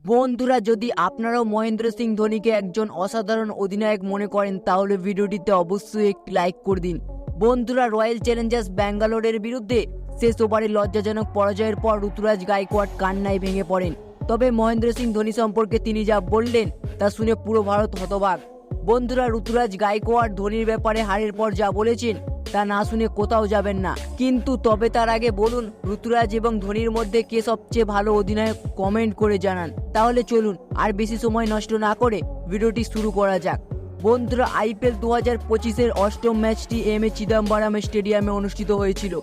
বন্ধুরা, যদি আপনারাও মহেন্দ্র সিং ধোনিকে একজন অসাধারণ অধিনায়ক মনে করেন তাহলে ভিডিওটিতে অবশ্যই একটি লাইক করে দিন। বন্ধুরা, রয়্যাল চ্যালেঞ্জার্স ব্যাঙ্গালোরের বিরুদ্ধে শেষ ওভারে লজ্জাজনক পরাজয়ের পর ঋতুরাজ গায়কোয়াড় কান্নায় ভেঙে পড়েন। তবে মহেন্দ্র সিং ধোনি সম্পর্কে তিনি যা বললেন তা শুনে পুরো ভারত হতবাক। বন্ধুরা, ঋতুরাজ গায়কোয়াড় ধোনির ব্যাপারে হারের পর যা বলেছেন তা না শুনে কোথাও যাবেন না। কিন্তু তবে তার আগে বলুন, ঋতুরাজ এবং ধোনির মধ্যে কে সবচেয়ে ভালো অধিনায়ক কমেন্ট করে জানান। তাহলে চলুন আর বেশি সময় নষ্ট না করে ভিডিওটি শুরু করা যাক। বন্ধুরা, IPL 2025-এর অষ্টম ম্যাচটি এম এ চিদম্বরম স্টেডিয়ামে অনুষ্ঠিত হয়েছিল।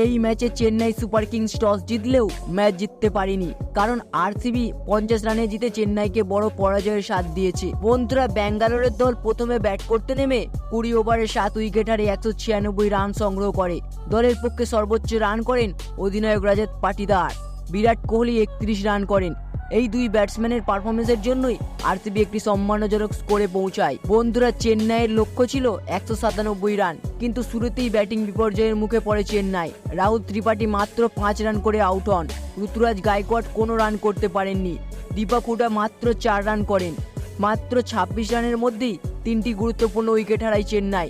এই ম্যাচে চেন্নাই সুপার কিংস টস জিতলেও ম্যাচ জিততে পারেনি, কারণ RCB 50 রানে জিতে চেন্নাইকে বড় পরাজয়ের স্বাদ দিয়েছে। বন্ধুরা, ব্যাঙ্গালোরের দল প্রথমে ব্যাট করতে নেমে 20 ওভারে 7 উইকেট হারে 196 রান সংগ্রহ করে। দলের পক্ষে সর্বোচ্চ রান করেন অধিনায়ক রজত পাটিদার। বিরাট কোহলি 31 রান করেন। এই দুই ব্যাটসম্যানের পারফরমেন্সের জন্যই RCB একটি সম্মানজনক স্কোরে পৌঁছায়। বন্ধুরা, চেন্নাইয়ের লক্ষ্য ছিল 197 রান, কিন্তু শুরুতেই ব্যাটিং বিপর্যয়ের মুখে পড়ে চেন্নাই। রাহুল ত্রিপাঠী মাত্র 5 রান করে আউট হন। ঋতুরাজ গায়কোয়াড় কোনো রান করতে পারেননি। দীপক হুডা মাত্র 4 রান করেন। মাত্র 26 রানের মধ্যেই 3টি গুরুত্বপূর্ণ উইকেট হারায় চেন্নাই।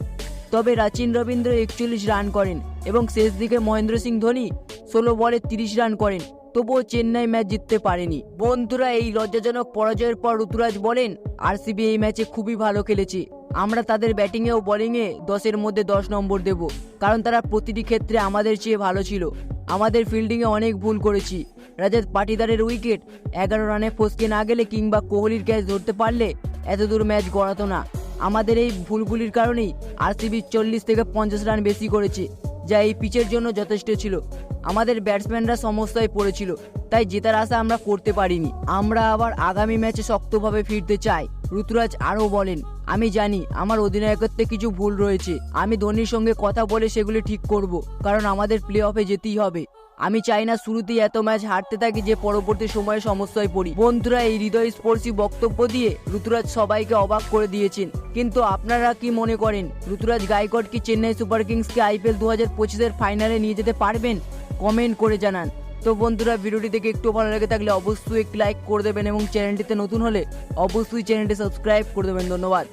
তবে রাচিন রবীন্দ্র 41 রান করেন এবং শেষ দিকে মহেন্দ্র সিং ধোনি 16 বলে 30 রান করেন। তবুও চেন্নাই ম্যাচ জিততে পারেনি। বন্ধুরা, এই লজ্জাজনক পরাজয়ের পর ঋতুরাজ বলেন, RCB এই ম্যাচে খুবই ভালো খেলেছে। আমরা তাদের ব্যাটিংয়ে ও বোলিংয়ে 10-এর মধ্যে 10 নম্বর দেব, কারণ তারা প্রতিটি ক্ষেত্রে আমাদের চেয়ে ভালো ছিল। আমাদের ফিল্ডিংয়ে অনেক ভুল করেছি। রজত পাটিদারের উইকেট 11 রানে ফসকে না গেলে কিংবা কোহলির ক্যাচ ধরতে পারলে এতদূর ম্যাচ গড়াতো না। আমাদের এই ভুলগুলির কারণেই RCB 40 থেকে 50 রান বেশি করেছে, যা এই পিচের জন্য যথেষ্ট ছিল। আমাদের ব্যাটসম্যানরা সমস্যায় পড়েছিল, তাই জেতার আশা আমরা করতে পারিনি। আমরা আবার আগামী ম্যাচে শক্তভাবে ফিরতে চাই। ঋতুরাজ আরও বলেন, আমি জানি আমার অধিনায়কত্বে কিছু ভুল রয়েছে। আমি ধোনির সঙ্গে কথা বলে সেগুলি ঠিক করব, কারণ আমাদের প্লে অফে যেতেই হবে। আমি চাই না শুরুতেই এত ম্যাচ হারতে থাকি যে পরবর্তী সময়ে সমস্যায় পড়ি। বন্ধুরা, এই হৃদয়স্পর্শী বক্তব্য দিয়ে ঋতুরাজ সবাইকে অবাক করে দিয়েছেন। কিন্তু আপনারা কি মনে করেন, ঋতুরাজ গায়কোয়াড় কি চেন্নাই সুপার কিংসকে IPL 2025-এর ফাইনালে নিয়ে যেতে পারবেন? কমেন্ট করে জানান। তো বন্ধুরা, ভিডিওটি দেখে একটু ভালো লেগে থাকলে অবশ্যই একটি লাইক করে দেবেন এবং চ্যানেলটিতে নতুন হলে অবশ্যই চ্যানেলটি সাবস্ক্রাইব করে দেবেন। ধন্যবাদ।